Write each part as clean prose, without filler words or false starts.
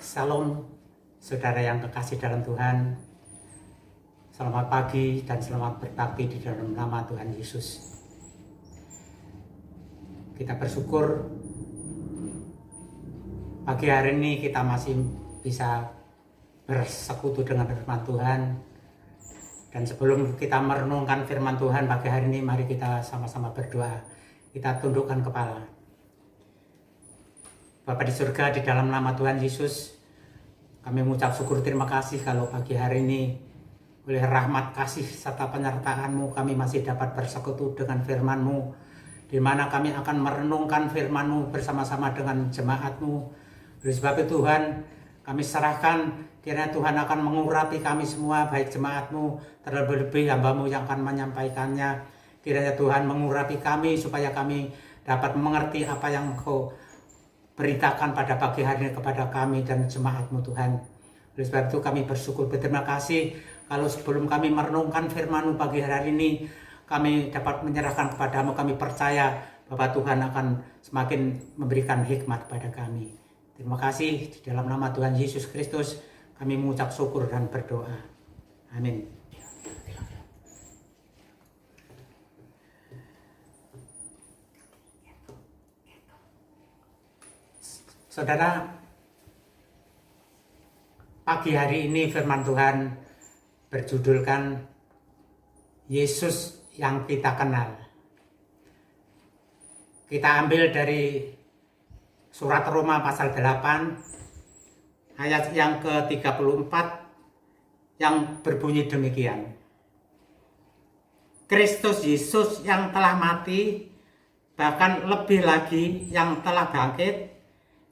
Salam, saudara yang kekasih dalam Tuhan. Selamat pagi dan selamat berbakti di dalam nama Tuhan Yesus. Kita bersyukur pagi hari ini kita masih bisa bersekutu dengan firman Tuhan. Dan sebelum kita merenungkan firman Tuhan pagi hari ini, mari kita sama-sama berdoa. Kita tundukkan kepala. Bapa di surga, di dalam nama Tuhan Yesus, kami mengucap syukur terima kasih kalau pagi hari ini oleh rahmat kasih serta penyertaan-Mu kami masih dapat bersekutu dengan firman-Mu, di mana kami akan merenungkan firman-Mu bersama-sama dengan jemaat-Mu. Oleh sebab itu Tuhan, kami serahkan kiranya Tuhan akan mengurapi kami semua, baik jemaat-Mu, terlebih hamba-Mu yang akan menyampaikannya. Kiranya Tuhan mengurapi kami supaya kami dapat mengerti apa yang Engkau beritakan pada pagi hari ini kepada kami dan jemaat-Mu Tuhan. Oleh sebab itu kami bersyukur berterima kasih kalau sebelum kami merenungkan firman-Mu pagi hari ini, kami dapat menyerahkan kepadamu. Kami percaya bahwa Tuhan akan semakin memberikan hikmat kepada kami. Terima kasih, di dalam nama Tuhan Yesus Kristus kami mengucap syukur dan berdoa. Amin. Saudara, pagi hari ini firman Tuhan berjudulkan Yesus yang kita kenal. Kita ambil dari surat Roma pasal 8 ayat yang ke-34 yang berbunyi demikian. Kristus Yesus yang telah mati, bahkan lebih lagi yang telah bangkit,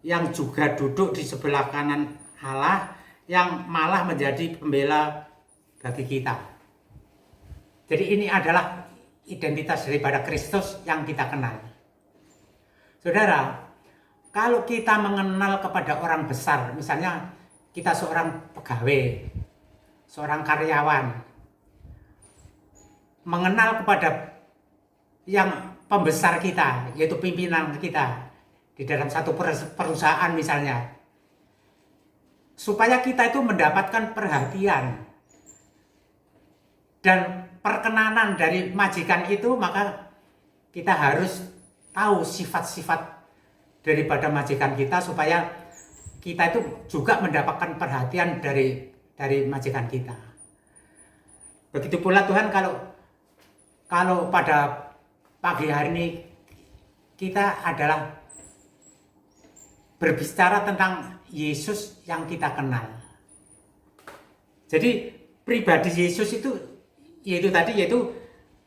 yang juga duduk di sebelah kanan Allah, yang malah menjadi pembela bagi kita. Jadi ini adalah identitas daripada Kristus yang kita kenal. Saudara, kalau kita mengenal kepada orang besar, misalnya kita seorang pegawai, seorang karyawan, mengenal kepada yang pembesar kita, yaitu pimpinan kita, di dalam satu perusahaan misalnya, supaya kita itu mendapatkan perhatian dan perkenanan dari majikan itu, maka kita harus tahu sifat-sifat daripada majikan kita supaya kita itu juga mendapatkan perhatian dari majikan kita. Begitu pula Tuhan, kalau pada pagi hari ini kita adalah berbicara tentang Yesus yang kita kenal. Jadi pribadi Yesus itu yaitu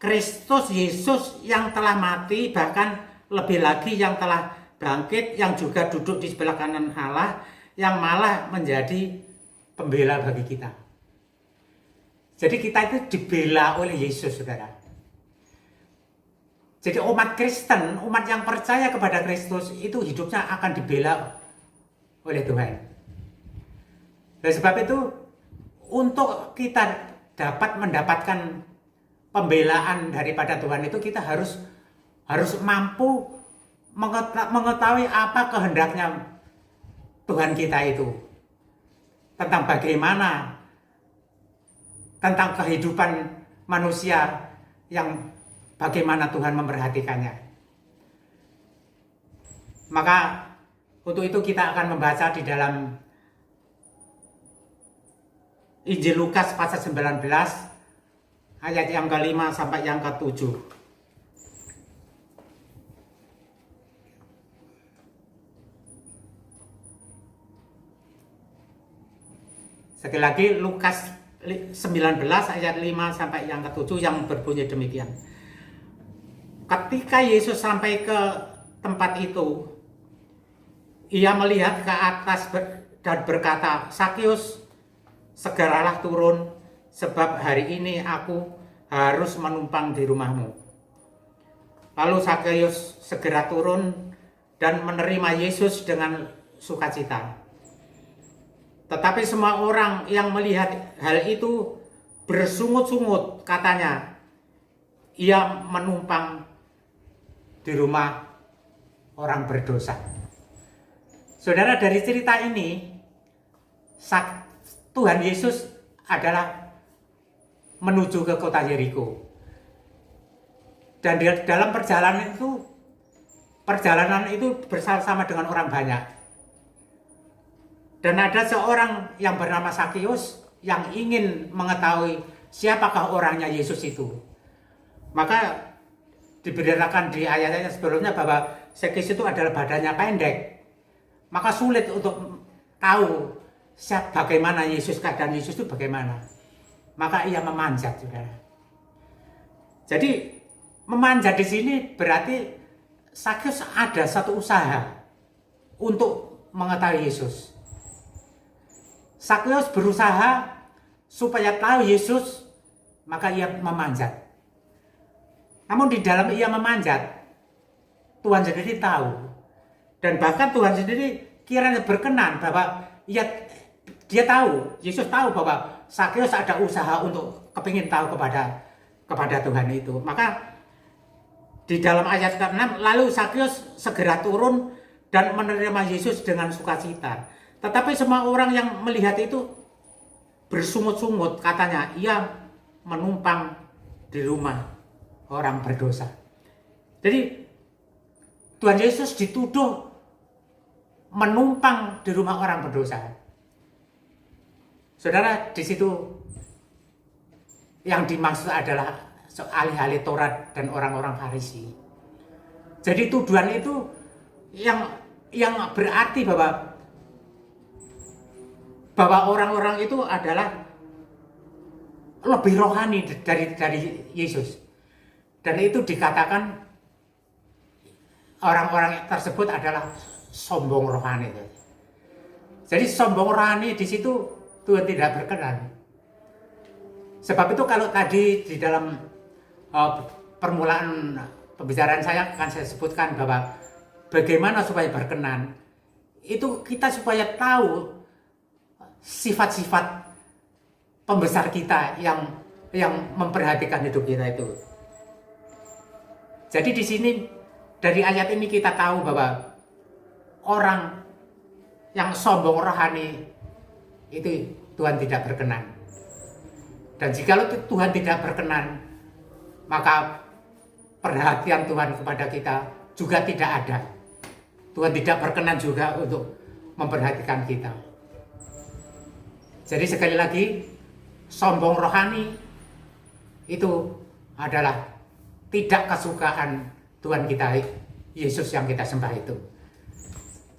Kristus Yesus yang telah mati, bahkan lebih lagi yang telah bangkit, yang juga duduk di sebelah kanan Allah, yang malah menjadi pembela bagi kita. Jadi kita itu dibela oleh Yesus, saudara. Jadi umat Kristen, umat yang percaya kepada Kristus itu hidupnya akan dibela oleh Tuhan. Oleh sebab itu, untuk kita dapat mendapatkan pembelaan daripada Tuhan itu, kita harus mampu mengetahui apa kehendaknya Tuhan kita itu. Tentang bagaimana, tentang kehidupan manusia yang bagaimana Tuhan memperhatikannya. Maka untuk itu kita akan membaca di dalam Injil Lukas pasal 19 ayat yang ke-5 sampai yang ke-7. Sekali lagi Lukas 19 ayat 5 sampai yang ke-7 yang berbunyi demikian. Ketika Yesus sampai ke tempat itu, ia melihat ke atas dan berkata, "Sakeus, segeralah turun, sebab hari ini aku harus menumpang di rumahmu." Lalu Sakeus segera turun dan menerima Yesus dengan sukacita. Tetapi semua orang yang melihat hal itu bersungut-sungut, katanya, "Ia menumpang di rumah orang berdosa." Saudara, dari cerita ini Tuhan Yesus adalah menuju ke kota Yeriko. Dan dalam perjalanan itu bersama dengan orang banyak. Dan ada seorang yang bernama Sakius yang ingin mengetahui siapakah orangnya Yesus itu. Maka diberitakan di ayat-ayat sebelumnya bahwa Sakius itu adalah badannya pendek. Maka sulit untuk tahu bagaimana Yesus, keadaan Yesus itu bagaimana. Maka ia memanjat, saudara. Jadi memanjat di sini berarti Sakius ada satu usaha untuk mengetahui Yesus. Sakius berusaha supaya tahu Yesus, maka ia memanjat. Namun di dalam ia memanjat, Tuhan sendiri tahu. Dan bahkan Tuhan sendiri kiranya berkenan bahwa dia tahu, Yesus tahu bahwa Sakius ada usaha untuk kepingin tahu kepada Tuhan itu. Maka di dalam ayat ke-6, lalu Sakius segera turun dan menerima Yesus dengan sukacita. Tetapi semua orang yang melihat itu bersungut-sungut, katanya ia menumpang di rumah orang berdosa. Jadi Tuhan Yesus dituduh menumpang di rumah orang berdosa. Saudara, di situ yang dimaksud adalah ahli-ahli Taurat dan orang-orang Farisi. Jadi tuduhan itu yang berarti bahwa orang-orang itu adalah lebih rohani dari Yesus. Dan itu dikatakan orang-orang tersebut adalah sombong rohani. Jadi sombong rohani di situ Tuhan tidak berkenan. Sebab itu kalau tadi di dalam permulaan pembicaraan saya akan saya sebutkan bahwa bagaimana supaya berkenan, itu kita supaya tahu sifat-sifat pembesar kita yang memperhatikan hidup kita itu. Jadi di sini dari ayat ini kita tahu bahwa orang yang sombong rohani itu Tuhan tidak berkenan. Dan jikalau Tuhan tidak berkenan, maka perhatian Tuhan kepada kita juga tidak ada. Tuhan tidak berkenan juga untuk memperhatikan kita. Jadi sekali lagi, sombong rohani itu adalah tidak kesukaan Tuhan kita, Yesus yang kita sembah itu.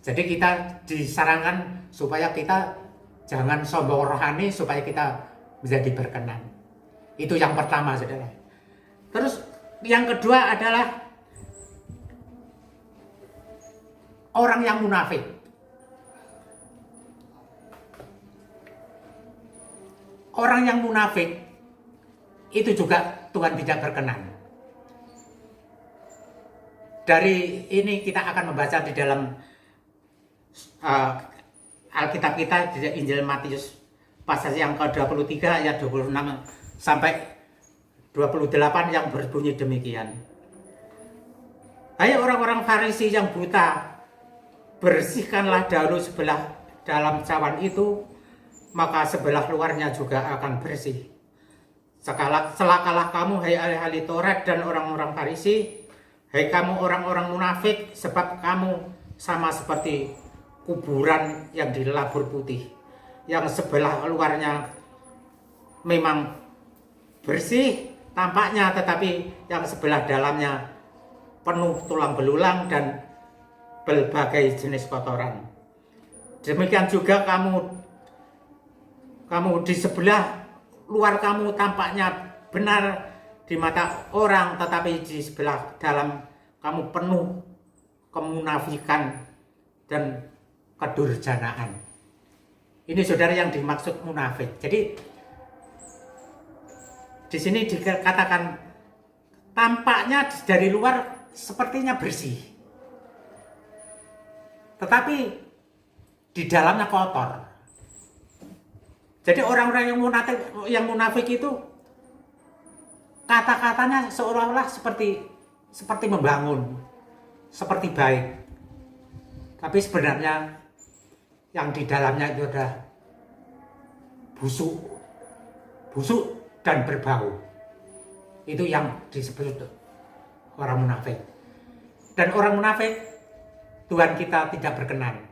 Jadi kita disarankan supaya kita jangan sombong rohani, supaya kita bisa diberkenan. Itu yang pertama, saudara. Terus yang kedua adalah orang yang munafik. Orang yang munafik itu juga Tuhan tidak berkenan. Dari ini kita akan membaca di dalam Alkitab kita di Injil Matius pasal yang ke-23 ayat 26 sampai 28 yang berbunyi demikian. Hai orang-orang Farisi yang buta, bersihkanlah dahulu sebelah dalam cawan itu, maka sebelah luarnya juga akan bersih. Celakalah kamu, hai ahli Taurat dan orang-orang Farisi, hai kamu orang-orang munafik, sebab kamu sama seperti kuburan yang dilabur putih, yang sebelah luarnya memang bersih tampaknya, tetapi yang sebelah dalamnya penuh tulang belulang dan berbagai jenis kotoran. Demikian juga kamu di sebelah luar kamu tampaknya benar di mata orang, tetapi di sebelah dalam kamu penuh kemunafikan dan kedurjanaan. Ini saudara yang dimaksud munafik. Jadi di sini dikatakan tampaknya dari luar sepertinya bersih, tetapi di dalamnya kotor. Jadi orang-orang yang munafik itu kata-katanya seolah-olah seperti membangun, seperti baik, tapi sebenarnya yang di dalamnya itu adalah busuk, dan berbau. Itu yang disebut orang munafik. Dan orang munafik Tuhan kita tidak berkenan.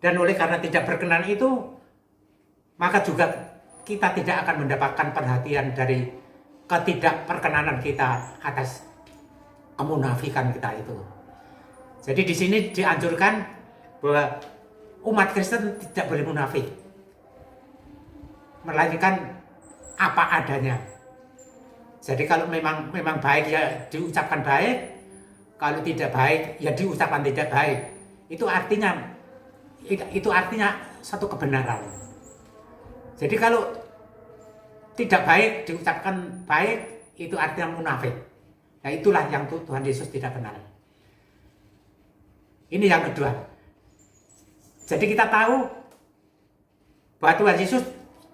Dan oleh karena tidak berkenan itu, maka juga kita tidak akan mendapatkan perhatian dari ketidakperkenanan kita atas kemunafikan kita itu. Jadi di sini dianjurkan bahwa umat Kristen tidak boleh munafik, melainkan apa adanya. Jadi kalau memang baik ya diucapkan baik, kalau tidak baik ya diucapkan tidak baik. Itu artinya satu kebenaran. Jadi kalau tidak baik diucapkan baik, itu artinya munafik. Nah itulah yang Tuhan Yesus tidak kenal. Ini yang kedua. Jadi kita tahu bahwa Tuhan Yesus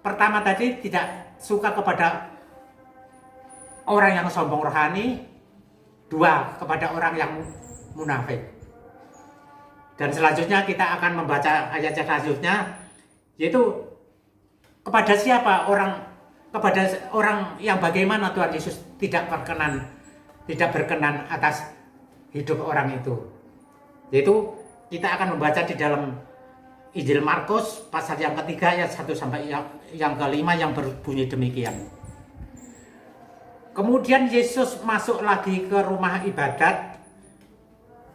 pertama tadi tidak suka kepada orang yang sombong rohani, dua kepada orang yang munafik. Dan selanjutnya kita akan membaca ayat selanjutnya, yaitu kepada siapa kepada orang yang bagaimana Tuhan Yesus tidak berkenan atas hidup orang itu. Yaitu kita akan membaca di dalam Injil Markus pasal yang ketiga ayat 1 sampai yang kelima yang berbunyi demikian. Kemudian Yesus masuk lagi ke rumah ibadat.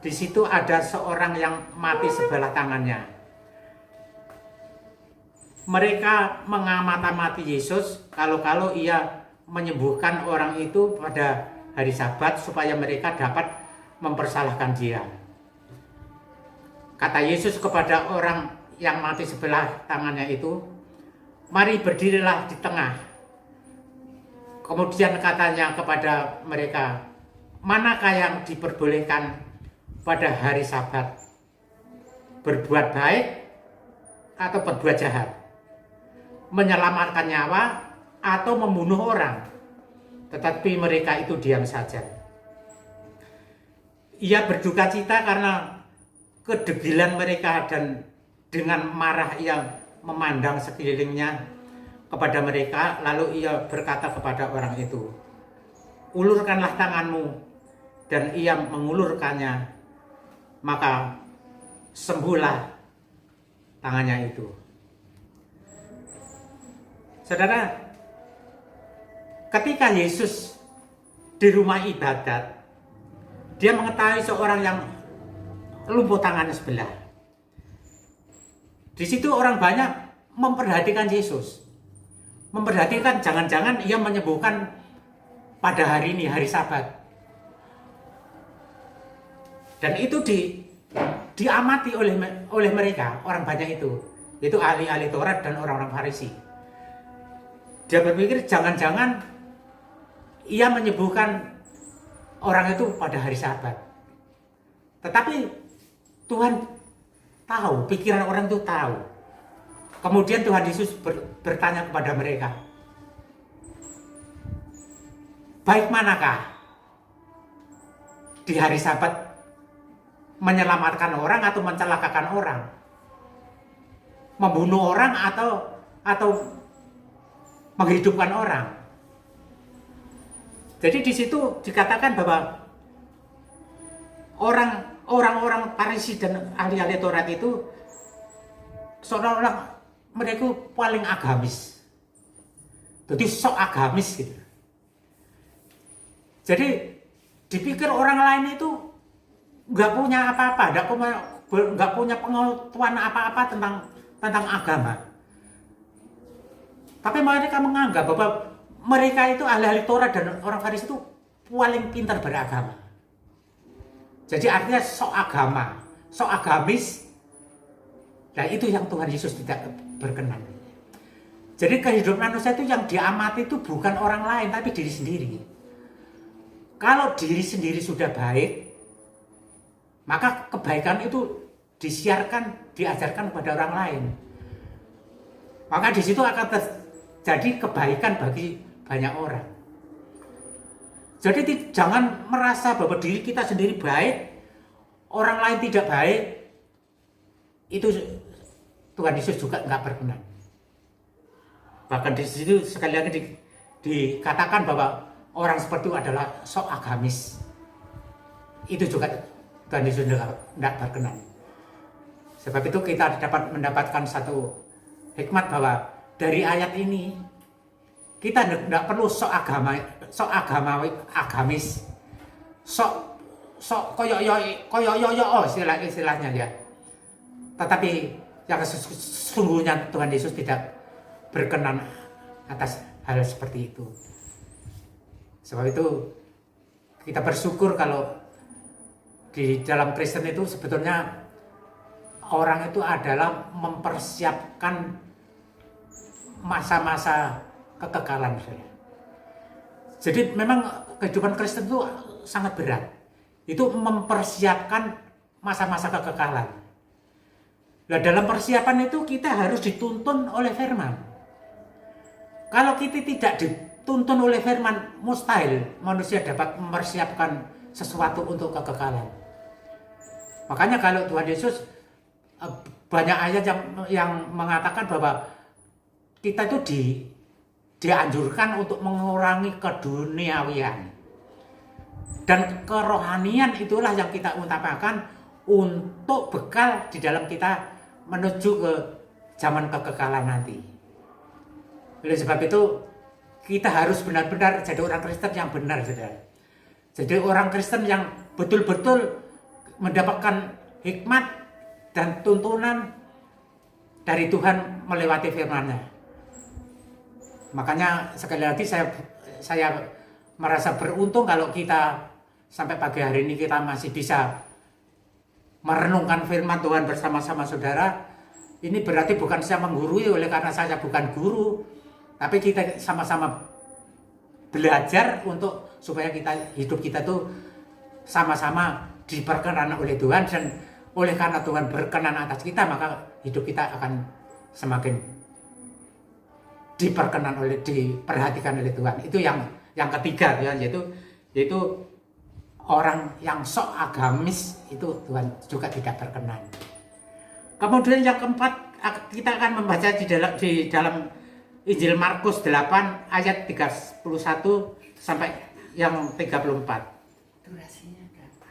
Di situ ada seorang yang mati sebelah tangannya. Mereka mengamati Yesus kalau ia menyembuhkan orang itu pada hari Sabat supaya mereka dapat mempersalahkan dia. Kata Yesus kepada orang yang mati sebelah tangannya itu, "Mari berdirilah di tengah." Kemudian katanya kepada mereka, "Manakah yang diperbolehkan pada hari Sabat? Berbuat baik atau berbuat jahat? Menyelamatkan nyawa atau membunuh orang?" Tetapi mereka itu diam saja. Ia berduka cita karena kedegilan mereka, dan dengan marah ia memandang sekelilingnya kepada mereka. Lalu ia berkata kepada orang itu, "Ulurkanlah tanganmu." Dan ia mengulurkannya, maka sembuhlah tangannya itu. Saudara, ketika Yesus di rumah ibadat, dia mengetahui seorang yang lumpuh tangannya sebelah. Di situ orang banyak memperhatikan Yesus. Memperhatikan jangan-jangan ia menyembuhkan pada hari ini, hari Sabat. Dan itu diamati oleh mereka, orang banyak itu. Yaitu ahli-ahli Taurat dan orang-orang Farisi. Dia berpikir jangan-jangan ia menyembuhkan orang itu pada hari Sabat. Tetapi Tuhan tahu, pikiran orang itu tahu. Kemudian Tuhan Yesus bertanya kepada mereka, "Baik manakah di hari Sabat, menyelamatkan orang atau mencelakakan orang? Membunuh orang atau menghidupkan orang?" Jadi di situ dikatakan bahwa orang-orang Farisi dan ahli-ahli Taurat itu seolah-olah mereka paling agamis. Jadi sok agamis gitu. Jadi dipikir orang lain itu nggak punya apa-apa, nggak punya pengetahuan apa-apa tentang agama. Tapi mereka menganggap bahwa mereka itu ahli-ahli Taurat dan orang Farisi itu paling pintar beragama. Jadi artinya sok agama, sok agamis. Nah itu yang Tuhan Yesus tidak berkenan. Jadi kehidupan manusia itu yang diamati itu bukan orang lain, tapi diri sendiri. Kalau diri sendiri sudah baik, maka kebaikan itu disiarkan, diajarkan kepada orang lain. Maka di situ akan terjadi kebaikan bagi banyak orang. Jadi jangan merasa bahwa diri kita sendiri baik, orang lain tidak baik. Itu Tuhan Yesus juga nggak berkenan. Bahkan di situ sekali lagi dikatakan bahwa orang seperti itu adalah sok agamis. Itu juga Tuhan Yesus tidak berkenan. Sebab itu kita dapat mendapatkan satu hikmat bahwa dari ayat ini kita tidak perlu sok agamis, sok koyo istilahnya ya. Tetapi yang sesungguhnya Tuhan Yesus tidak berkenan atas hal seperti itu. Sebab itu kita bersyukur kalau di dalam Kristen itu sebetulnya orang itu adalah mempersiapkan masa-masa kekekalan. Jadi memang kehidupan Kristen itu sangat berat. Itu mempersiapkan masa-masa kekekalan. Nah, dalam persiapan itu kita harus dituntun oleh firman. Kalau kita tidak dituntun oleh firman, mustahil manusia dapat mempersiapkan sesuatu untuk kekekalan. Makanya kalau Tuhan Yesus banyak ayat yang mengatakan bahwa kita itu dianjurkan untuk mengurangi keduniawian. Dan kerohanian itulah yang kita utamakan untuk bekal di dalam kita menuju ke zaman kekekalan nanti. Oleh sebab itu kita harus benar-benar jadi orang Kristen yang benar, saudara. Jadi orang Kristen yang betul-betul mendapatkan hikmat dan tuntunan dari Tuhan melewati firman-Nya. Makanya sekali lagi saya merasa beruntung kalau kita sampai pagi hari ini kita masih bisa merenungkan firman Tuhan bersama-sama saudara. Ini berarti bukan saya menggurui oleh karena saya bukan guru, tapi kita sama-sama belajar untuk supaya hidup kita tuh sama-sama diperkenan oleh Tuhan, dan oleh karena Tuhan berkenan atas kita, maka hidup kita akan semakin diperhatikan oleh Tuhan. Itu yang ketiga ya, yaitu orang yang sok agamis itu Tuhan juga tidak berkenan. Kemudian yang keempat, kita akan membaca di dalam Injil Markus 8 ayat 31 sampai yang 34. Durasinya berapa?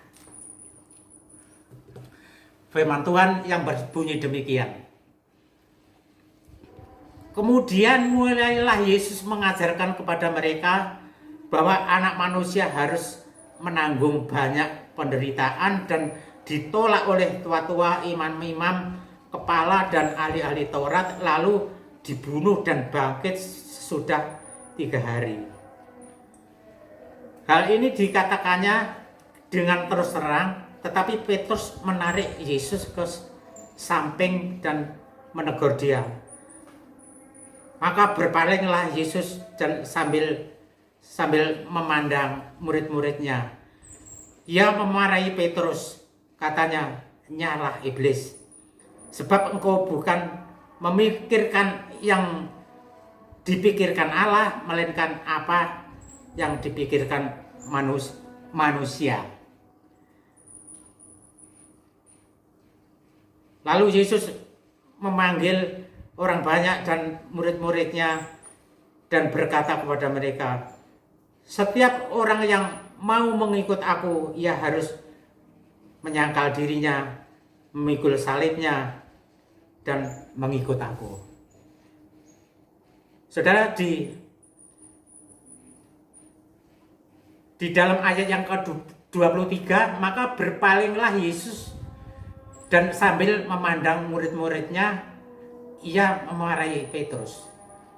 Firman Tuhan yang berbunyi demikian. Kemudian mulailah Yesus mengajarkan kepada mereka bahwa anak manusia harus menanggung banyak penderitaan dan ditolak oleh tua-tua, imam-imam, kepala dan ahli-ahli Taurat, lalu dibunuh dan bangkit sesudah 3 hari. Hal ini dikatakannya dengan terus terang, tetapi Petrus menarik Yesus ke samping dan menegur dia. Maka berpalinglah Yesus dan sambil memandang murid-muridnya. Ia memarahi Petrus, katanya, "Nyalah iblis, sebab engkau bukan memikirkan yang dipikirkan Allah, melainkan apa yang dipikirkan manusia." Lalu Yesus memanggil orang banyak dan murid-muridnya dan berkata kepada mereka, "Setiap orang yang mau mengikut aku, ia harus menyangkal dirinya, memikul salibnya, dan mengikut aku." Saudara, di dalam ayat yang ke-23, maka berpalinglah Yesus dan sambil memandang murid-muridnya, ia memarahi Petrus.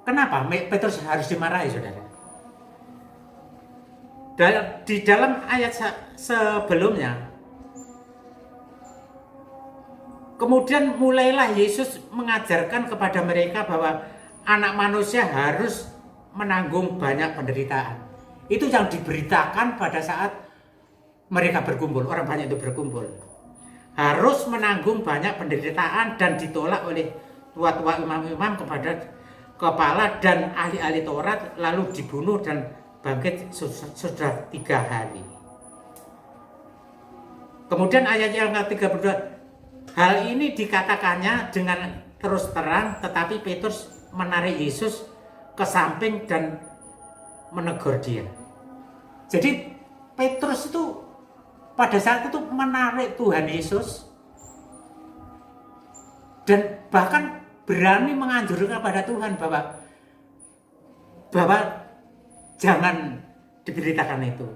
Kenapa Petrus harus dimarahi, saudara? Di dalam ayat sebelumnya, kemudian mulailah Yesus mengajarkan kepada mereka bahwa anak manusia harus menanggung banyak penderitaan. Itu yang diberitakan pada saat mereka berkumpul, orang banyak itu berkumpul. Harus menanggung banyak penderitaan dan ditolak oleh tua-tua, imam-imam, kepada kepala dan ahli-ahli Taurat, lalu dibunuh dan bangkit sudah 3 hari. Kemudian ayat yang ke-32, hal ini dikatakannya dengan terus terang, tetapi Petrus menarik Yesus ke samping dan menegur dia. Jadi Petrus itu pada saat itu menarik Tuhan Yesus dan bahkan berani menganjurkan kepada Tuhan bahwa jangan diberitakan itu.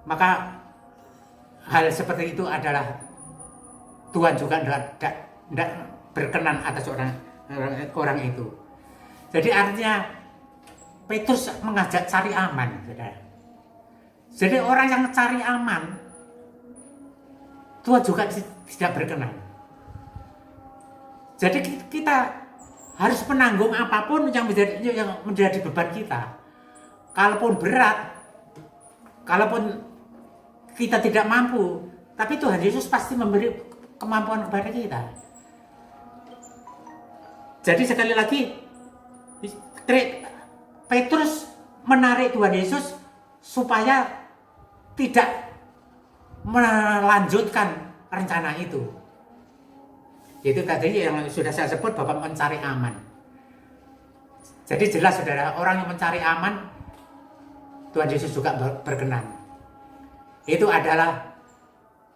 Maka hal seperti itu adalah Tuhan juga tidak berkenan atas orang itu. Jadi artinya Petrus mengajak cari aman, saudara. Jadi orang yang cari aman, Tuhan juga tidak berkenan. Jadi kita harus menanggung apapun yang menjadi beban kita. Kalaupun berat, kalaupun kita tidak mampu, tapi Tuhan Yesus pasti memberi kemampuan kepada kita. Jadi sekali lagi, Petrus menarik Tuhan Yesus supaya tidak melanjutkan rencana itu. Itu tadi yang sudah saya sebut, Bapak mencari aman. Jadi jelas saudara, orang yang mencari aman, Tuhan Yesus juga berkenan. Itu adalah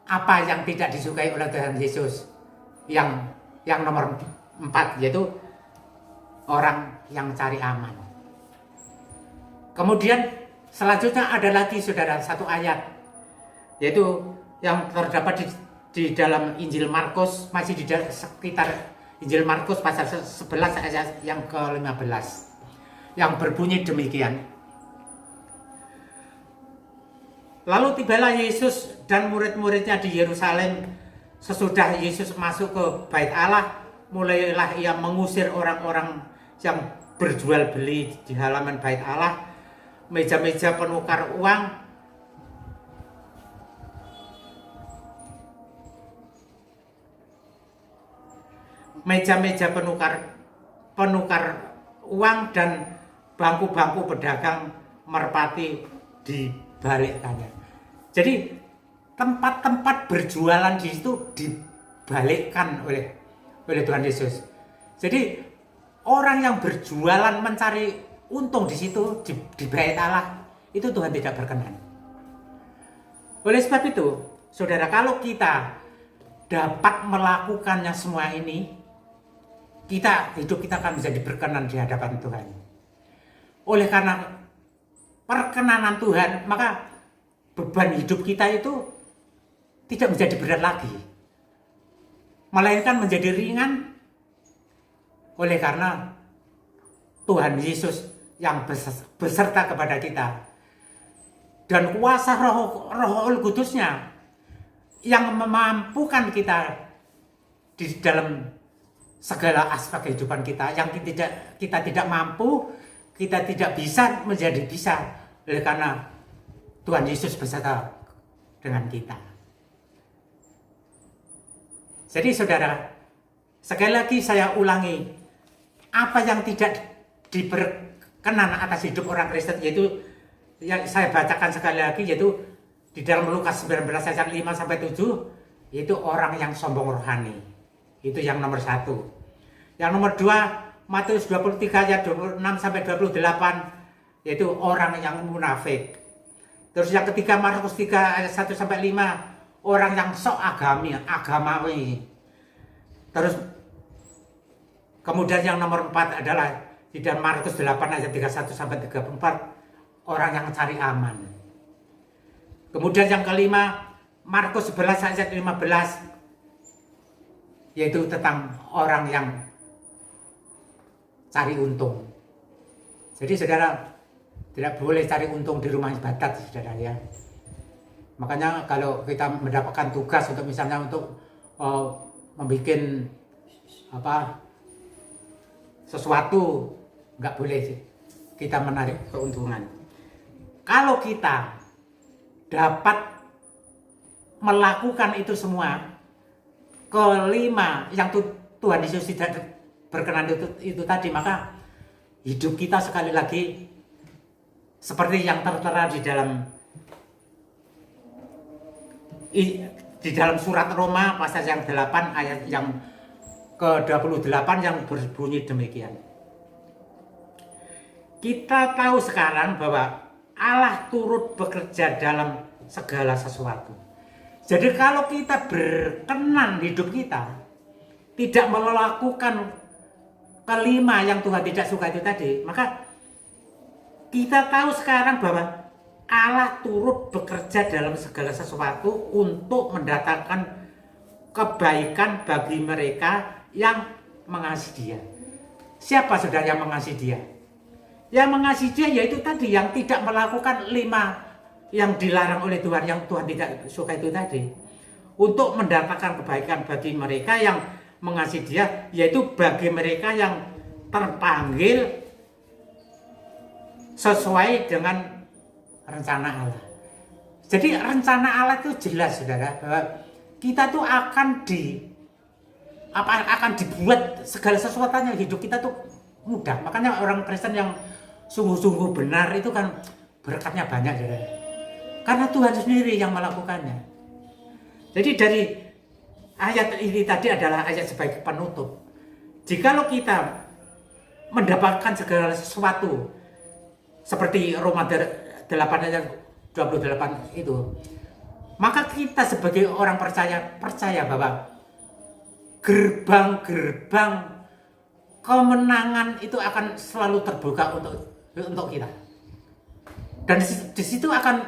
apa yang tidak disukai oleh Tuhan Yesus. Yang nomor 4, yaitu orang yang cari aman. Kemudian selanjutnya ada lagi saudara satu ayat, yaitu yang terdapat di dalam Injil Markus, masih di sekitar Injil Markus pasal 11 ayat yang ke-15, yang berbunyi demikian. Lalu tibalah Yesus dan murid-muridnya di Yerusalem. Sesudah Yesus masuk ke Bait Allah, mulailah ia mengusir orang-orang yang berjual beli di halaman Bait Allah, meja-meja penukar uang, meja-meja penukar uang dan bangku-bangku pedagang merpati dibalikkannya. Jadi tempat-tempat berjualan di situ dibalikkan oleh Tuhan Yesus. Jadi orang yang berjualan mencari untung di situ di Bait Allah, itu Tuhan tidak berkenan. Oleh sebab itu, saudara, kalau kita dapat melakukannya semua ini, hidup kita akan menjadi berkenan di hadapan Tuhan. Oleh karena perkenanan Tuhan, maka beban hidup kita itu tidak menjadi berat lagi, melainkan menjadi ringan, oleh karena Tuhan Yesus yang beserta kepada kita, dan kuasa Roh Kudusnya yang memampukan kita di dalam segala aspek kehidupan kita. Yang kita tidak mampu, kita tidak bisa menjadi bisa, oleh karena Tuhan Yesus beserta dengan kita. Jadi saudara, sekali lagi saya ulangi, apa yang tidak diberkenan atas hidup orang Kristen, yaitu yang saya bacakan sekali lagi, yaitu di dalam Lukas 19 ayat 5 sampai 7, yaitu orang yang sombong rohani. Itu yang nomor 1. Yang nomor 2, Matius 23 ayat 26 sampai 28, yaitu orang yang munafik. Terus yang ketiga, Markus 3 ayat 1 sampai 5, orang yang sok agamawi. Terus kemudian yang nomor 4 adalah di dalam Markus 8 ayat 31 sampai 34, orang yang cari aman. Kemudian yang kelima, Markus 11 ayat 15, yaitu tentang orang yang cari untung. Jadi saudara, tidak boleh cari untung di rumah ibadat, saudara ya. Makanya kalau kita mendapatkan tugas untuk misalnya untuk membuat sesuatu, nggak boleh kita menarik keuntungan. Kalau kita dapat melakukan itu semua, kelima yang Tuhan Yesus tidak berkenan itu tadi, maka hidup kita sekali lagi seperti yang tertera di dalam surat Roma pasal yang 8 ayat yang ke-28 yang berbunyi demikian. Kita tahu sekarang bahwa Allah turut bekerja dalam segala sesuatu. Jadi kalau kita berkenan hidup kita tidak melakukan kelima yang Tuhan tidak suka itu tadi, maka kita tahu sekarang bahwa Allah turut bekerja dalam segala sesuatu untuk mendatangkan kebaikan bagi mereka yang mengasihi Dia. Siapa saudara yang mengasihi Dia? Yang mengasihi Dia yaitu tadi yang tidak melakukan 5 yang dilarang oleh Tuhan, yang Tuhan tidak suka itu tadi, untuk mendatangkan kebaikan bagi mereka yang mengasihi Dia, yaitu bagi mereka yang terpanggil sesuai dengan rencana Allah. Jadi rencana Allah itu jelas saudara, bahwa kita tuh akan dibuat segala sesuatunya, hidup kita tuh mudah. Makanya orang Kristen yang sungguh-sungguh benar itu kan berkatnya banyak saudara, karena Tuhan sendiri yang melakukannya. Jadi dari ayat ini tadi adalah ayat sebagai penutup. Jikalau kita mendapatkan segala sesuatu seperti Roma 8 ayat 28 itu, maka kita sebagai orang percaya bahwa gerbang-gerbang kemenangan itu akan selalu terbuka untuk kita. Dan di situ akan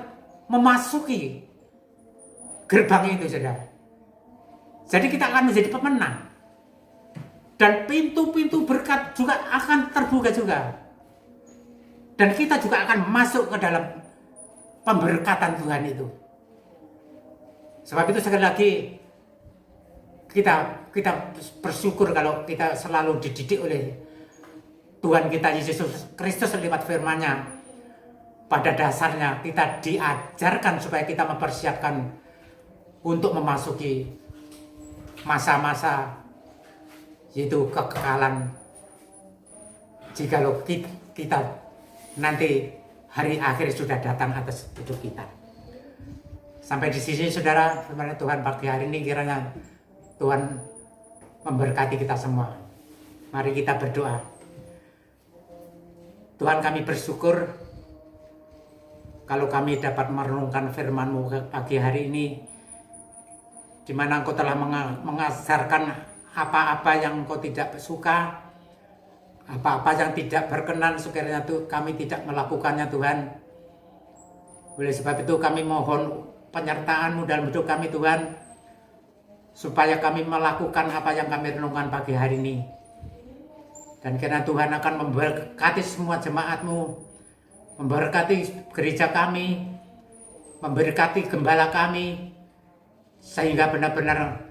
memasuki gerbang itu saudara. Jadi kita akan menjadi pemenang. Dan pintu-pintu berkat juga akan terbuka juga. Dan kita juga akan masuk ke dalam pemberkatan Tuhan itu. Sebab itu sekali lagi kita bersyukur kalau kita selalu dididik oleh Tuhan kita Yesus Kristus lewat firman-Nya. Pada dasarnya kita diajarkan supaya kita mempersiapkan untuk memasuki masa-masa yaitu kekekalan, jikalau kita nanti hari akhir sudah datang atas hidup kita. Sampai di sini saudara, firman Tuhan pagi hari ini kiranya Tuhan memberkati kita semua. Mari kita berdoa. Tuhan, kami bersyukur kalau kami dapat merenungkan firman-Mu pagi hari ini, di mana Engkau telah mengajarkan apa-apa yang Engkau tidak suka, apa-apa yang tidak berkenan, sekiranya itu kami tidak melakukannya Tuhan. Oleh sebab itu kami mohon penyertaan-Mu dalam hidup kami Tuhan, supaya kami melakukan apa yang kami renungkan pagi hari ini. Dan kiranya Tuhan akan memberkati semua jemaat-Mu, memberkati gereja kami, memberkati gembala kami, sehingga benar-benar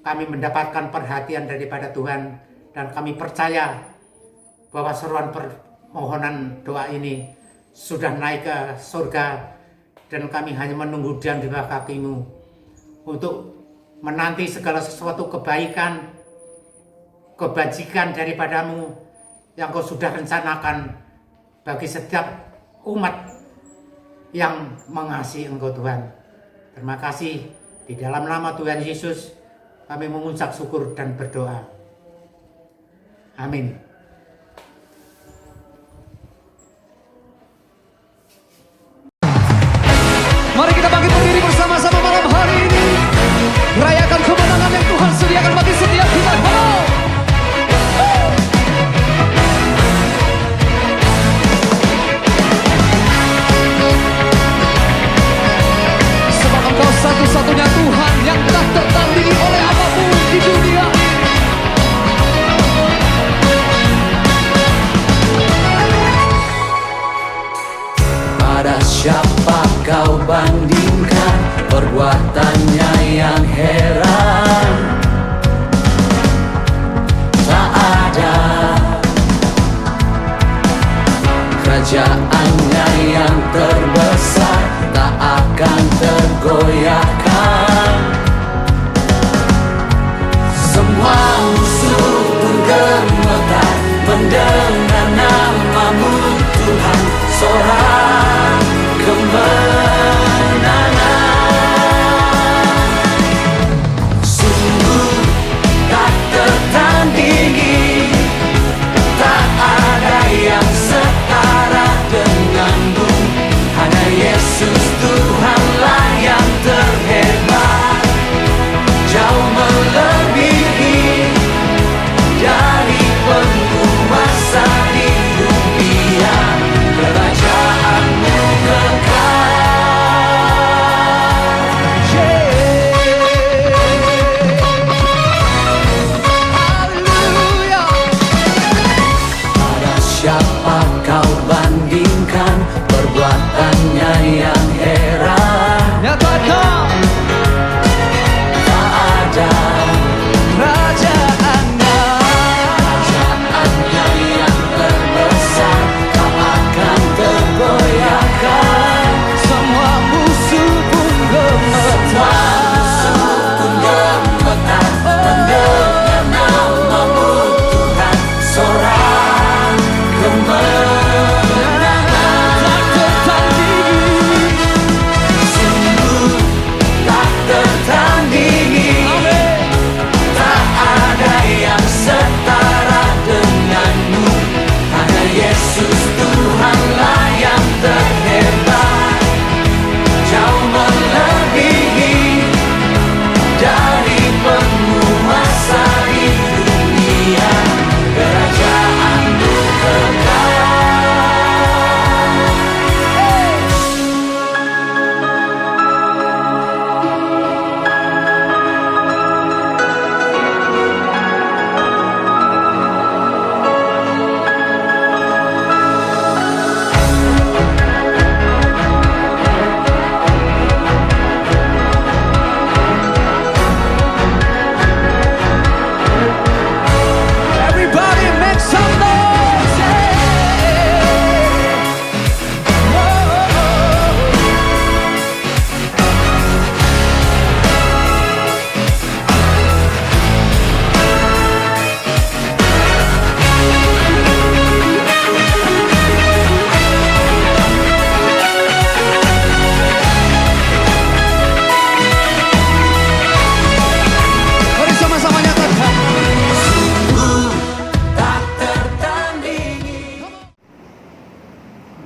kami mendapatkan perhatian daripada Tuhan. Dan kami percaya bahwa seruan permohonan doa ini sudah naik ke surga, dan kami hanya menunggu diam di bawah kaki-Mu untuk menanti segala sesuatu kebaikan, kebajikan daripada-Mu yang Kau sudah rencanakan bagi setiap umat yang mengasihi Engkau Tuhan. Terima kasih. Di dalam nama Tuhan Yesus kami mengucap syukur dan berdoa. Amin. Mari kita bangkit berdiri bersama-sama malam hari ini, rayakan kemenangan yang Tuhan sediakan bagi setiap kita. Sebab Engkau satu-satunya Tuhan yang tak tertandingi oleh apapun di dunia.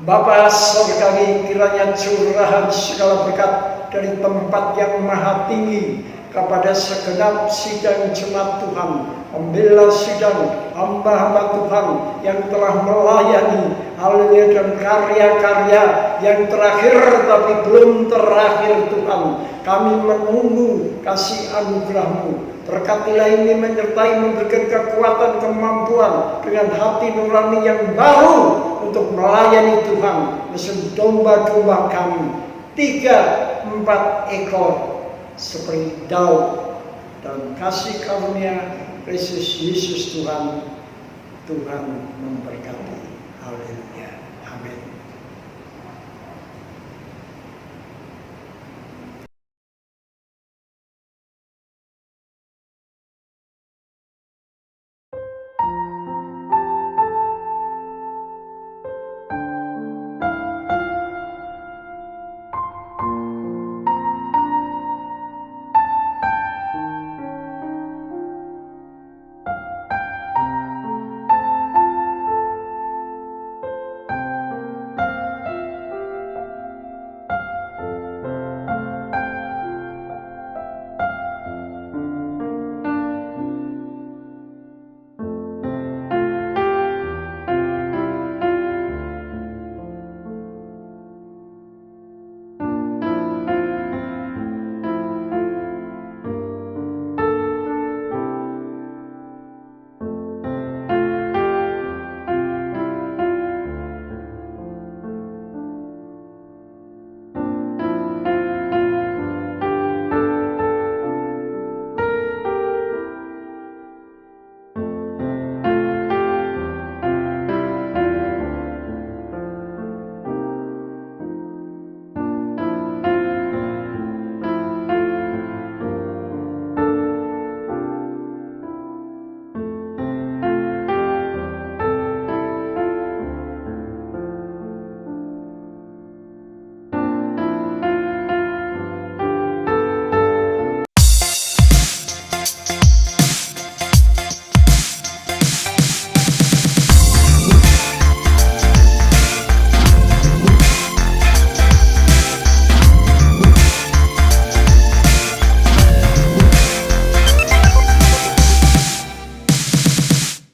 Bapa Sorgawi, kiranya curahan segala berkat dari tempat yang maha tinggi kepada segenap sidang jemaat Tuhan, pembela sidang, hamba-hamba Tuhan yang telah melayani, haleluya, dan karya-karya yang terakhir tapi belum terakhir Tuhan. Kami menunggu kasih anugerah-Mu. Berkatilah ini menyertai, memberikan kekuatan, kemampuan dengan hati nurani yang baru untuk melayani Tuhan. Mesin domba-domba kami 3-4 ekor seperti Daud, dan kasih karunia Kristus Yesus Tuhan memberkati. Haleluya. Amin.